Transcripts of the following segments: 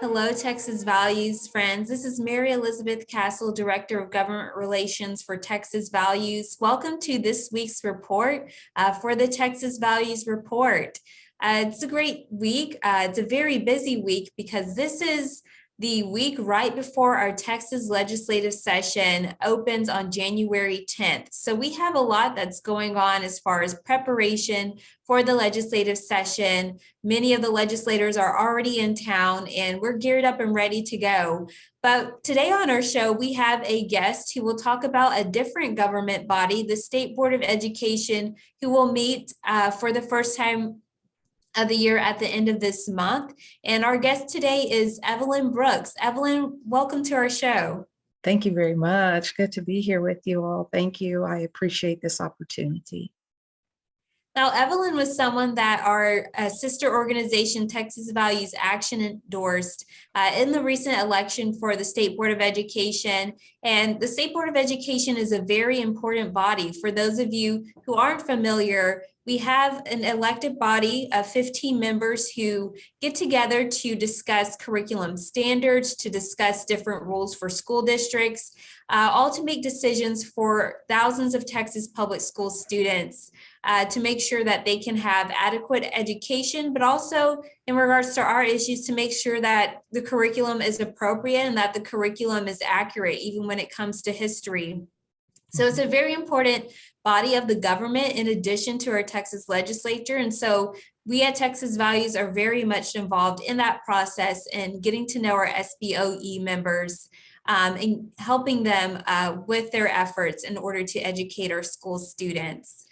Hello, Texas Values friends. This is Mary Elizabeth Castle, Director of Government Relations for Texas Values. Welcome to this week's report for the Texas Values Report. It's a great week. It's a very busy week because this is the week right before our Texas legislative session opens on January 10th. So we have a lot that's going on as far as preparation for the legislative session. Many of the legislators are already in town and we're geared up and ready to go. But today on our show, we have a guest who will talk about a different government body, the State Board of Education, who will meet for the first time of the year at the end of this month. And our guest today is Evelyn Brooks. Evelyn, welcome to our show. Thank you very much. Good to be here with you all. Thank you. I appreciate this opportunity. Now, Evelyn was someone that our sister organization, Texas Values Action, endorsed in the recent election for the State Board of Education. And the State Board of Education is a very important body. For those of you who aren't familiar, we have an elected body of 15 members who get together to discuss curriculum standards, to discuss different rules for school districts, all to make decisions for thousands of Texas public school students to make sure that they can have adequate education, but also in regards to our issues to make sure that the curriculum is appropriate and that the curriculum is accurate, even when it comes to history. So it's a very important body of the government in addition to our Texas legislature. And so we at Texas Values are very much involved in that process and getting to know our SBOE members and helping them with their efforts in order to educate our school students.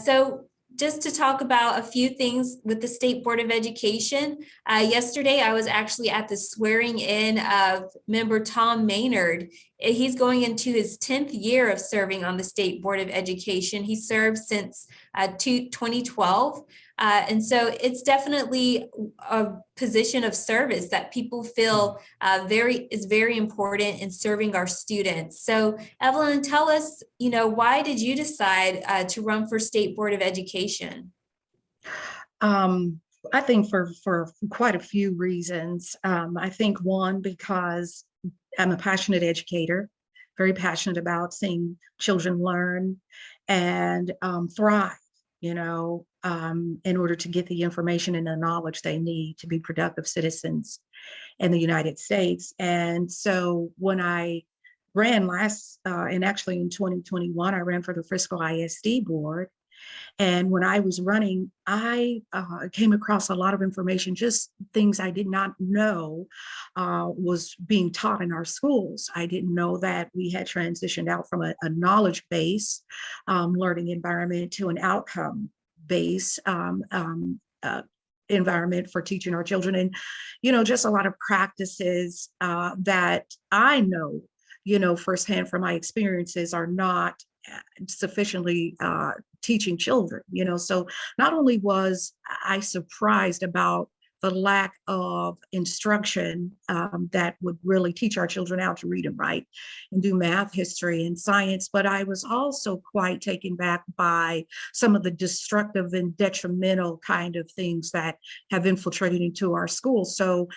So just to talk about a few things with the State Board of Education, yesterday I was actually at the swearing in of member Tom Maynard. He's going into his 10th year of serving on the State Board of Education. He served since 2012. And so it's definitely a position of service that people feel is very important in serving our students. So Evelyn, tell us, why did you decide to run for State Board of Education? I think for quite a few reasons. I think one, because I'm a passionate educator, very passionate about seeing children learn and thrive, in order to get the information and the knowledge they need to be productive citizens in the United States. And so when I ran and actually in 2021, I ran for the Frisco ISD board. And when I was running, I came across a lot of information, just things I did not know was being taught in our schools. I didn't know that we had transitioned out from a knowledge-based learning environment to an outcome-based environment for teaching our children. And, just a lot of practices that I know, firsthand from my experiences are not sufficiently teaching children, so not only was I surprised about the lack of instruction that would really teach our children how to read and write and do math, history, and science, but I was also quite taken back by some of the destructive and detrimental kind of things that have infiltrated into our schools. So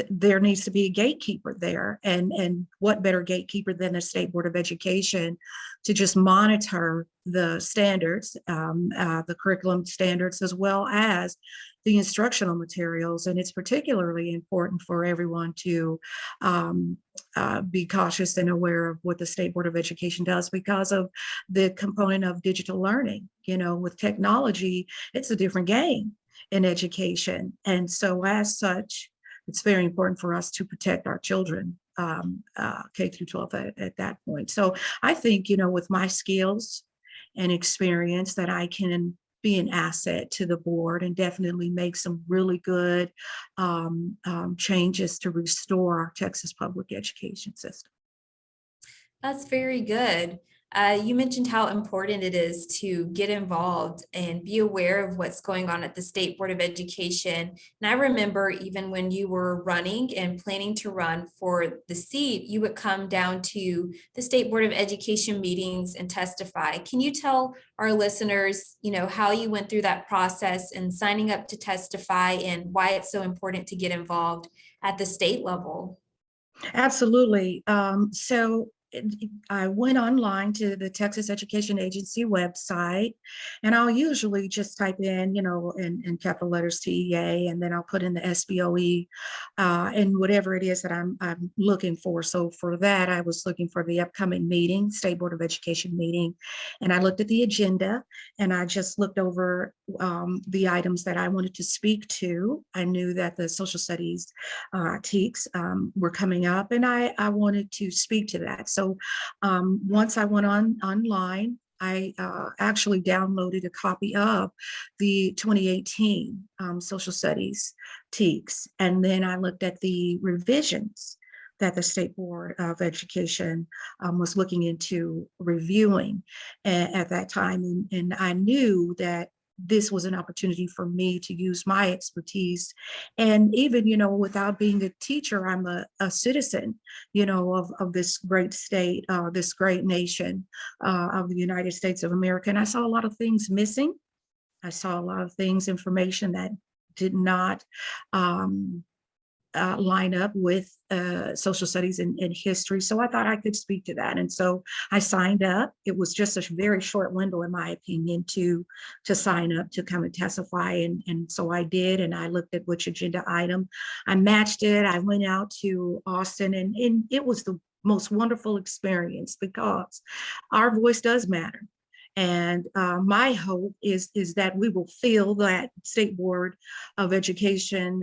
there needs to be a gatekeeper there, and what better gatekeeper than the State Board of Education to just monitor the standards, the curriculum standards, as well as the instructional materials. And it's particularly important for everyone to be cautious and aware of what the State Board of Education does because of the component of digital learning. With technology, it's a different game in education. And so as such, it's very important for us to protect our children, K through 12 at that point. So I think, with my skills and experience that I can be an asset to the board and definitely make some really good changes to restore our Texas public education system. That's very good. You mentioned how important it is to get involved and be aware of what's going on at the State Board of Education. And I remember even when you were running and planning to run for the seat, you would come down to the State Board of Education meetings and testify. Can you tell our listeners, how you went through that process and signing up to testify and why it's so important to get involved at the state level? Absolutely. I went online to the Texas Education Agency website, and I'll usually just type in, in capital letters TEA, and then I'll put in the SBOE and whatever it is that I'm looking for. So for that, I was looking for the upcoming meeting, State Board of Education meeting, and I looked at the agenda, and I just looked over the items that I wanted to speak to. I knew that the social studies TEKS were coming up, and I wanted to speak to that. So once I went online, I actually downloaded a copy of the 2018 social studies TEKS, and then I looked at the revisions that the State Board of Education was looking into reviewing at that time. And I knew that this was an opportunity for me to use my expertise. And even, without being a teacher, I'm a citizen, of this great state, this great nation of the United States of America. And I saw a lot of things missing. I saw a lot of things, information that did not line up with social studies and history. So I thought I could speak to that. And so I signed up. It was just a very short window, in my opinion, to sign up to come and testify. And so I did, and I looked at which agenda item. I matched it. I went out to Austin, and it was the most wonderful experience because our voice does matter. And my hope is that we will fill that State Board of Education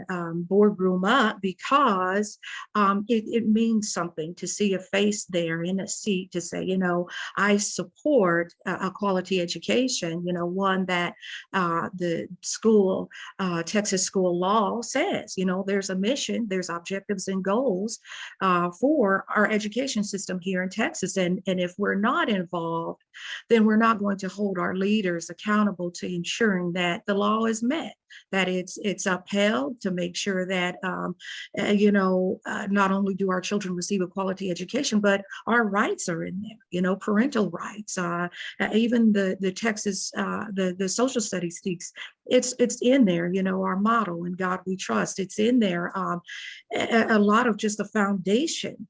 boardroom up, because it means something to see a face there in a seat to say, I support a quality education, one that the school, Texas school law says, there's a mission, there's objectives and goals for our education system here in Texas. And if we're not involved, then we're not going to hold our leaders accountable to ensuring that the law is met, that it's upheld, to make sure that not only do our children receive a quality education, but our rights are in there, parental rights, even the Texas the social studies speaks, it's in there, our motto, "In God We Trust." It's in there. A lot of just the foundation.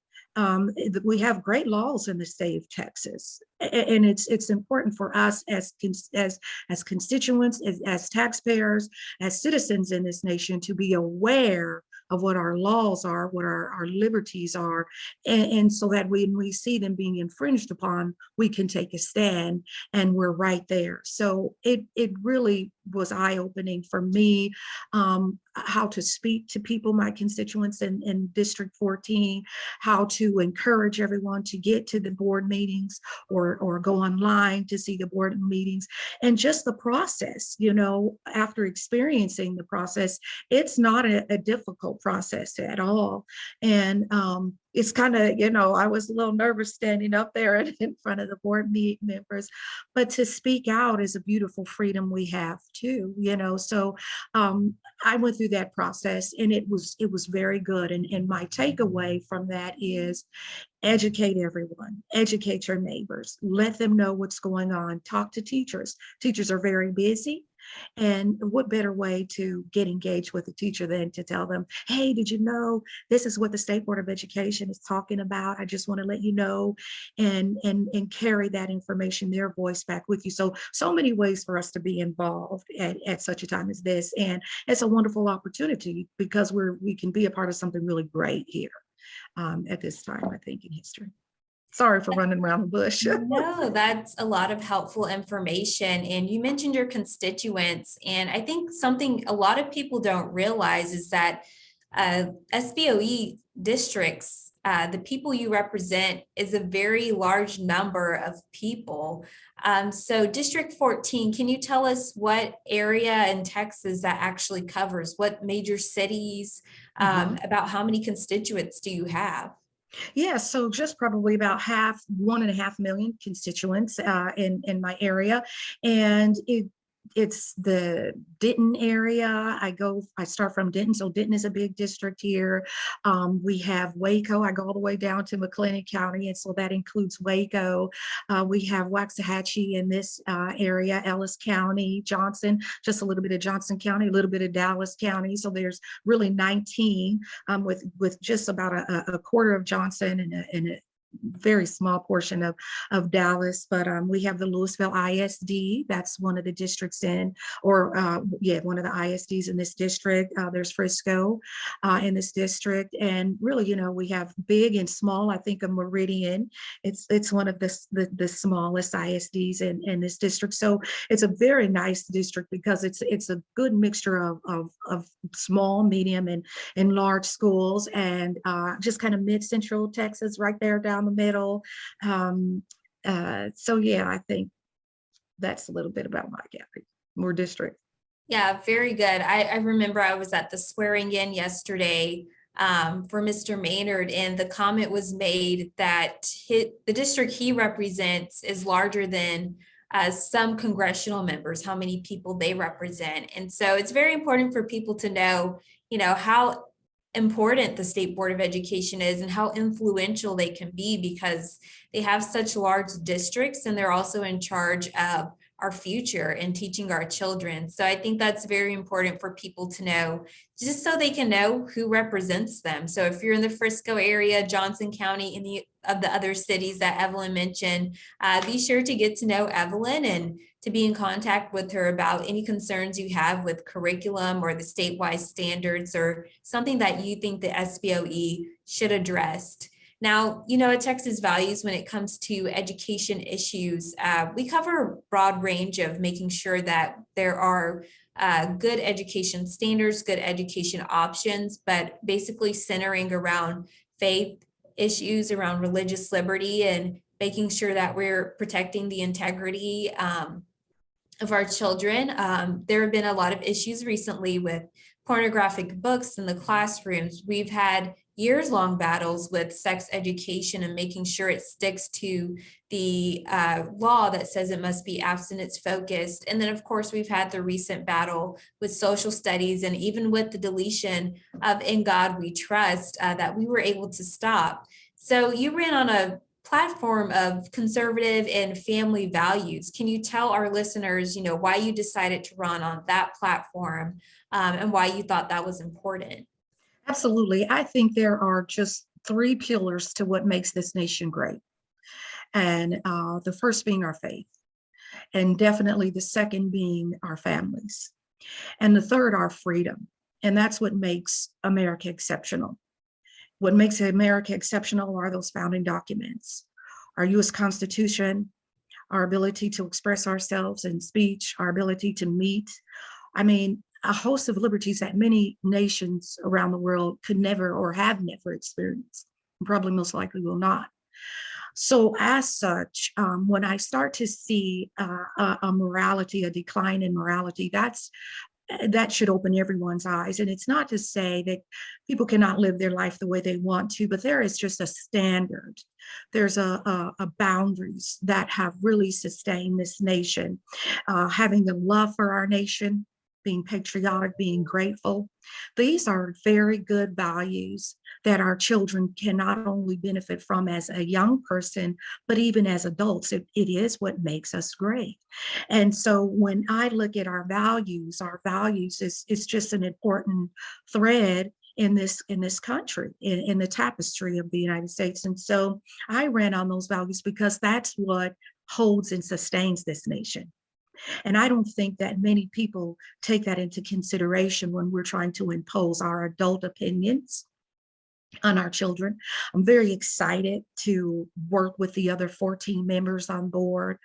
We have great laws in the state of Texas, and it's important for us as constituents, as taxpayers, as citizens in this nation, to be aware of what our laws are, what our liberties are, and so that when we see them being infringed upon, we can take a stand, and we're right there. So it really was eye-opening for me, how to speak to people, my constituents in District 14, how to encourage everyone to get to the board meetings or go online to see the board meetings, and just the process, after experiencing the process, it's not a difficult process at all. And it's kind of, I was a little nervous standing up there in front of the board members, but to speak out is a beautiful freedom we have too, so I went through that process, and it was very good. And my takeaway from that is educate everyone, educate your neighbors, let them know what's going on, talk to teachers. Teachers are very busy. And what better way to get engaged with a teacher than to tell them, hey, did you know this is what the State Board of Education is talking about? I just want to let you know, and carry that information, their voice back with you. So many ways for us to be involved at such a time as this. And it's a wonderful opportunity because we can be a part of something really great here at this time, I think, in history. Sorry for running around the bush. No, that's a lot of helpful information. And you mentioned your constituents. And I think something a lot of people don't realize is that SBOE districts, the people you represent is a very large number of people. So District 14, can you tell us what area in Texas that actually covers? What major cities? About how many constituents do you have? Yeah, so just probably about half, 1.5 million constituents in my area, and it's the Denton area. I start from Denton, so Denton is a big district here. We have Waco. I go all the way down to McLennan County, and so that includes Waco. We have Waxahachie in this area, Ellis County, Johnson, just a little bit of Johnson County, a little bit of Dallas County. So there's really 19 with just about a quarter of Johnson and a very small portion of Dallas, but we have the Louisville ISD. That's one of the districts one of the ISDs in this district. There's Frisco in this district, and really, we have big and small. I think a Meridian. It's one of the smallest ISDs in this district. So it's a very nice district because it's a good mixture of small, medium, and large schools, and just kind of mid-central Texas, right there down the middle. So yeah, I think that's a little bit about my county, more district. Yeah, very good. I remember I was at the swearing in yesterday for Mr. Maynard, and the comment was made that the district he represents is larger than some congressional members, how many people they represent. And so it's very important for people to know, how important the State Board of Education is and how influential they can be, because they have such large districts and they're also in charge of our future and teaching our children. So I think that's very important for people to know, just so they can know who represents them. So if you're in the Frisco area, Johnson County, any of the other cities that Evelyn mentioned, be sure to get to know Evelyn and to be in contact with her about any concerns you have with curriculum or the statewide standards or something that you think the SBOE should address. Now, at Texas Values, when it comes to education issues, we cover a broad range of making sure that there are good education standards, good education options, but basically centering around faith issues, around religious liberty, and making sure that we're protecting the integrity of our children. There have been a lot of issues recently with pornographic books in the classrooms. We've had years-long battles with sex education and making sure it sticks to the law that says it must be abstinence focused. And then, of course, we've had the recent battle with social studies, and even with the deletion of In God We Trust that we were able to stop. So you ran on a platform of conservative and family values. Can you tell our listeners, why you decided to run on that platform and why you thought that was important? Absolutely. I think there are just three pillars to what makes this nation great. And the first being our faith, and definitely the second being our families, and the third, our freedom. And that's what makes America exceptional. What makes America exceptional are those founding documents, our US Constitution, our ability to express ourselves in speech, our ability to meet. I mean, a host of liberties that many nations around the world could never or have never experienced, and probably most likely will not. So as such, when I start to see a decline in morality, that should open everyone's eyes. And it's not to say that people cannot live their life the way they want to, but there is just a standard. There's a boundaries that have really sustained this nation. Having the love for our nation, being patriotic, being grateful. These are very good values that our children can not only benefit from as a young person, but even as adults. It is what makes us great. And so when I look at our values is just an important thread in this country, in the tapestry of the United States. And so I ran on those values because that's what holds and sustains this nation. And I don't think that many people take that into consideration when we're trying to impose our adult opinions on our children. I'm very excited to work with the other 14 members on board,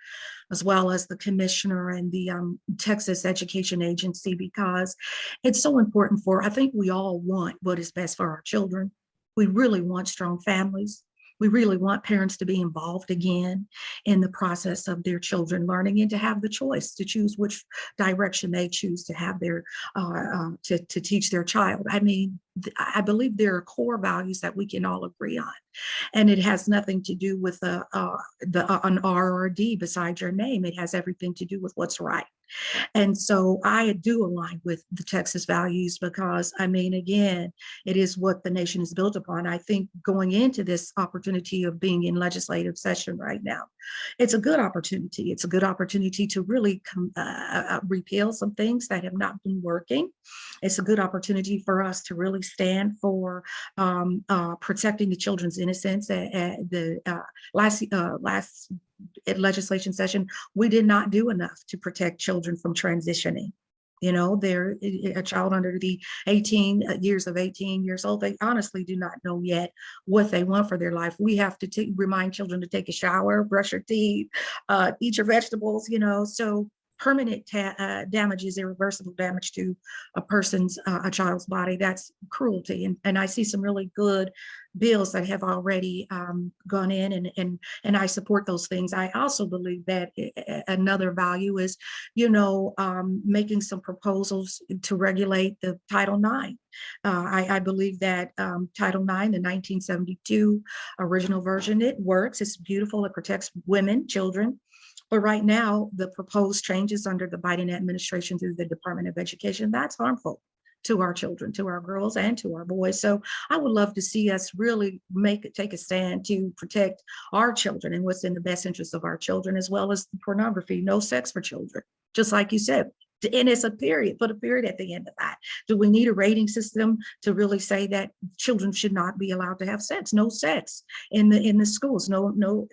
as well as the commissioner and the Texas Education Agency, because it's so important I think we all want what is best for our children. We really want strong families. We really want parents to be involved again in the process of their children learning and to have the choice to choose which direction they choose to have to teach their child. I mean, I believe there are core values that we can all agree on, and it has nothing to do with an R or a D beside your name. It has everything to do with what's right. And so I do align with the Texas values because, I mean, again, it is what the nation is built upon. I think going into this opportunity of being in legislative session right now, it's a good opportunity. It's a good opportunity to really repeal some things that have not been working. It's a good opportunity for us to really stand for protecting the children's innocence. The last legislation session, we did not do enough to protect children from transitioning. You know, they're a child under the 18 years of 18 years old. They honestly do not know yet what they want for their life. We have to remind children to take a shower, brush your teeth, eat your vegetables, you know, so permanent damage is irreversible damage to a child's body. That's cruelty. And I see some really good bills that have already gone in, and I support those things. I also believe that another value is, you know, making some proposals to regulate the Title IX. I believe that Title IX, the 1972 original version, it works. It's beautiful. It protects women, children. But right now, the proposed changes under the Biden administration through the Department of Education, that's harmful to our children, to our girls, and to our boys. So I would love to see us really take a stand to protect our children and what's in the best interest of our children, as well as pornography. No sex for children, just like you said. And it's a period, put a period at the end of that. Do we need a rating system to really say that children should not be allowed to have sex? No sex in the schools, no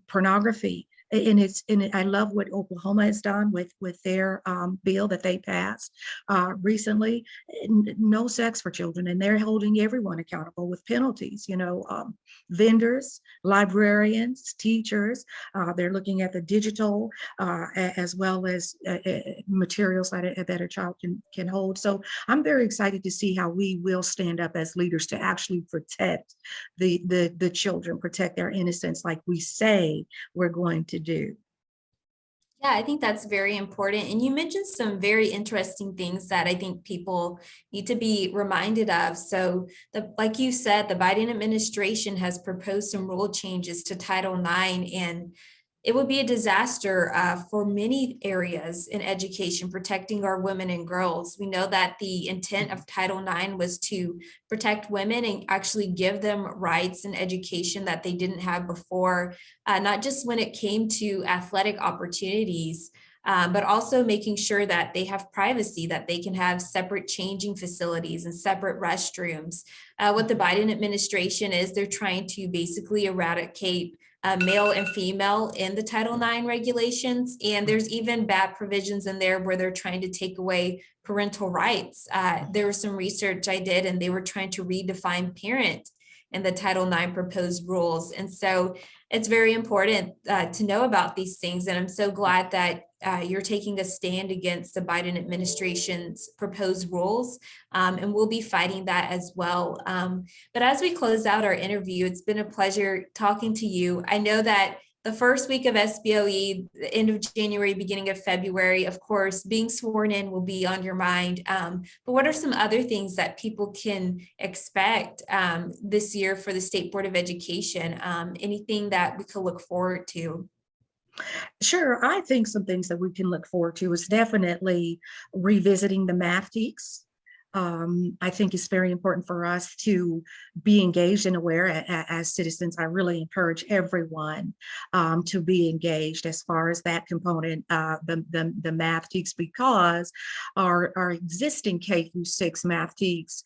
pornography. And I love what Oklahoma has done with their bill that they passed recently. No sex for children, and they're holding everyone accountable with penalties. You know, vendors, librarians, teachers. They're looking at the digital as well as materials that a child can hold. So I'm very excited to see how we will stand up as leaders to actually protect the children, protect their innocence, like we say we're going to do. Yeah, I think that's very important. And you mentioned some very interesting things that I think people need to be reminded of. So, like you said, the Biden administration has proposed some rule changes to Title IX, and it would be a disaster for many areas in education, protecting our women and girls. We know that the intent of Title IX was to protect women and actually give them rights and education that they didn't have before, not just when it came to athletic opportunities, but also making sure that they have privacy, that they can have separate changing facilities and separate restrooms. What the Biden administration is, they're trying to basically eradicate male and female in the Title IX regulations. And there's even bad provisions in there where they're trying to take away parental rights. There was some research I did, and they were trying to redefine parent in the Title IX proposed rules. And so it's very important to know about these things. And I'm so glad that you're taking a stand against the Biden administration's proposed rules, and we'll be fighting that as well. But as we close out our interview, it's been a pleasure talking to you. I know that the first week of SBOE, the end of January, beginning of February, of course, being sworn in will be on your mind. But what are some other things that people can expect this year for the State Board of Education? Anything that we could look forward to? Sure, I think some things that we can look forward to is definitely revisiting the math teaks. I think it's very important for us to be engaged and aware as citizens. I really encourage everyone to be engaged as far as that component, the math teaks, because our existing K through 6 math teaks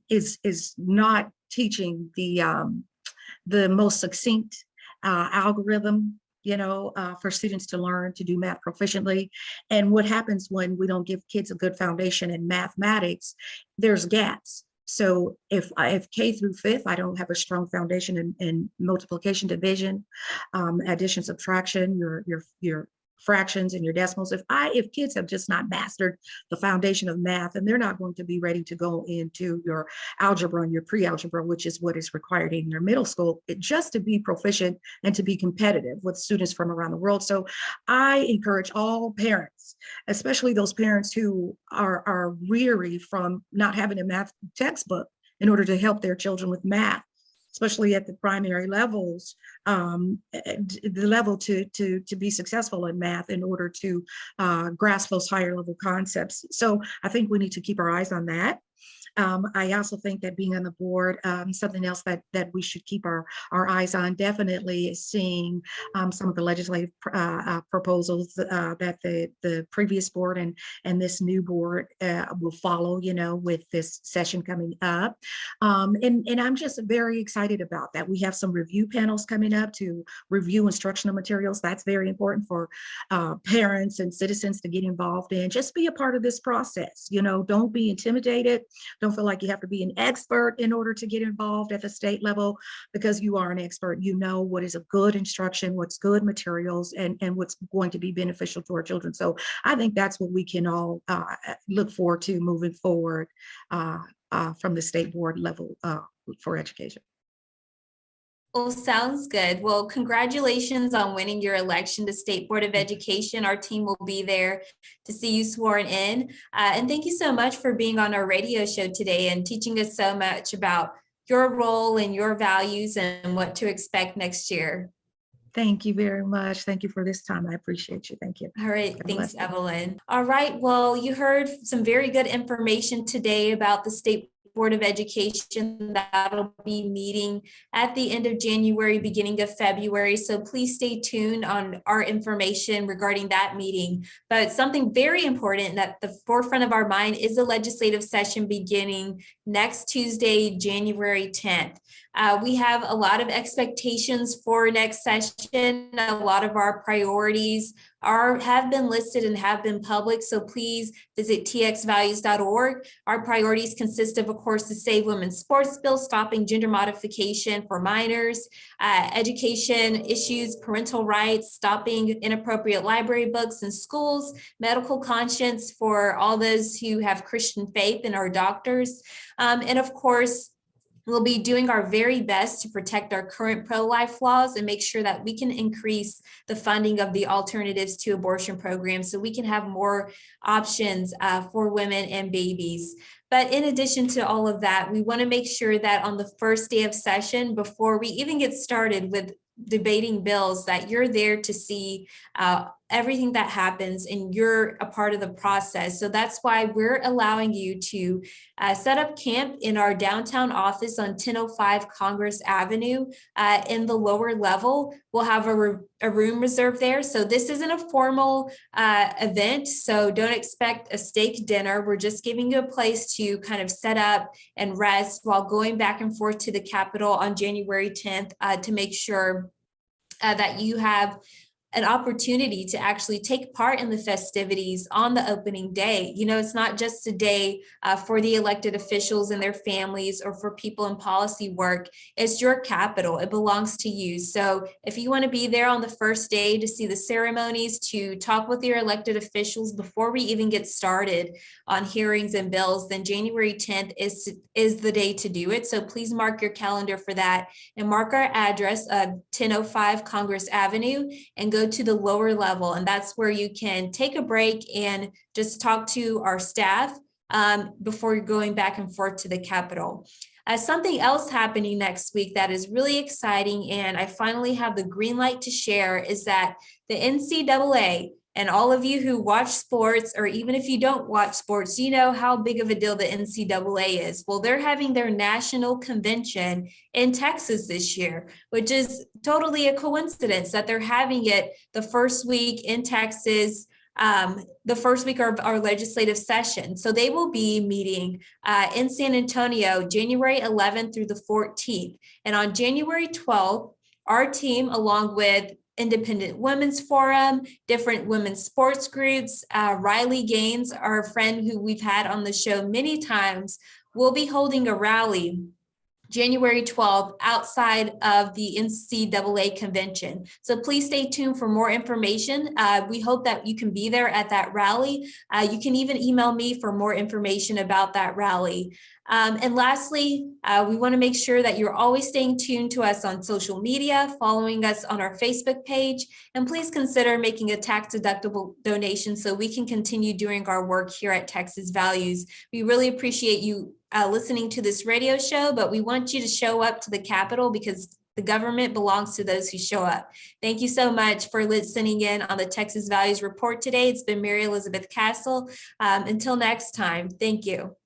is not teaching the most succinct algorithm, you know, for students to learn to do math proficiently. And what happens when we don't give kids a good foundation in mathematics, there's gaps. So if K through 5th, I don't have a strong foundation in multiplication, division, addition, subtraction, your fractions and your decimals. If kids have just not mastered the foundation of math, and they're not going to be ready to go into your algebra and your pre-algebra, which is what is required in your middle school, just to be proficient and to be competitive with students from around the world. So I encourage all parents, especially those parents who are weary from not having a math textbook in order to help their children with math, especially at the primary levels, the level to be successful in math in order to grasp those higher level concepts. So I think we need to keep our eyes on that. I also think that being on the board, something else that we should keep our eyes on definitely is seeing some of the legislative proposals that the previous board and this new board will follow, with this session coming up. And I'm just very excited about that. We have some review panels coming up to review instructional materials. That's very important for parents and citizens to get involved in. Just be a part of this process. Don't be intimidated. Don't feel like you have to be an expert in order to get involved at the state level, because you are an expert. You know what is a good instruction, what's good materials, and what's going to be beneficial to our children. So I think that's what we can all look forward to moving forward from the state board level for education. Well, sounds good. Well, congratulations on winning your election to State Board of Education. Our team will be there to see you sworn in. And thank you so much for being on our radio show today and teaching us so much about your role and your values and what to expect next year. Thank you very much. Thank you for this time. I appreciate you. Thank you. All right. Thanks, Evelyn. All right. Well, you heard some very good information today about the State Board of Education that'll be meeting at the end of January, beginning of February. So please stay tuned on our information regarding that meeting. But something very important at the forefront of our mind is the legislative session beginning next Tuesday, January 10th. We have a lot of expectations for next session. A lot of our priorities have been listed and have been public. So please visit txvalues.org. Our priorities consist of course, the Save Women's Sports Bill, stopping gender modification for minors, education issues, parental rights, stopping inappropriate library books in schools, medical conscience for all those who have Christian faith and are doctors, and of course, we'll be doing our very best to protect our current pro-life laws and make sure that we can increase the funding of the alternatives to abortion programs so we can have more options for women and babies. But in addition to all of that, we want to make sure that on the first day of session, before we even get started with debating bills, that you're there to see everything that happens and you're a part of the process. So that's why we're allowing you to set up camp in our downtown office on 1005 Congress Avenue in the lower level. We'll have a room reserved there. So this isn't a formal event, so don't expect a steak dinner. We're just giving you a place to kind of set up and rest while going back and forth to the Capitol on January 10th to make sure that you have an opportunity to actually take part in the festivities on the opening day. It's not just a day for the elected officials and their families or for people in policy work. It's your Capitol. It belongs to you. So if you want to be there on the first day to see the ceremonies, to talk with your elected officials before we even get started on hearings and bills, then January 10th is the day to do it. So please mark your calendar for that and mark our address of 1005 Congress Avenue and go to the lower level. And that's where you can take a break and just talk to our staff before you're going back and forth to the Capitol. Something else happening next week that is really exciting, and I finally have the green light to share, is that the NCAA, and all of you who watch sports, or even if you don't watch sports, you know how big of a deal the NCAA is. Well, they're having their national convention in Texas this year, which is totally a coincidence that they're having it the first week in Texas, the first week of our legislative session. So they will be meeting in San Antonio, January 11th through the 14th. And on January 12th, our team, along with Independent Women's Forum, different women's sports groups, Riley Gaines, our friend who we've had on the show many times, will be holding a rally January 12th outside of the NCAA convention. So please stay tuned for more information. We hope that you can be there at that rally. You can even email me for more information about that rally. And lastly, we want to make sure that you're always staying tuned to us on social media, following us on our Facebook page, and please consider making a tax-deductible donation so we can continue doing our work here at Texas Values. We really appreciate you listening to this radio show, but we want you to show up to the Capitol because the government belongs to those who show up. Thank you so much for listening in on the Texas Values Report today. It's been Mary Elizabeth Castle. Until next time, thank you.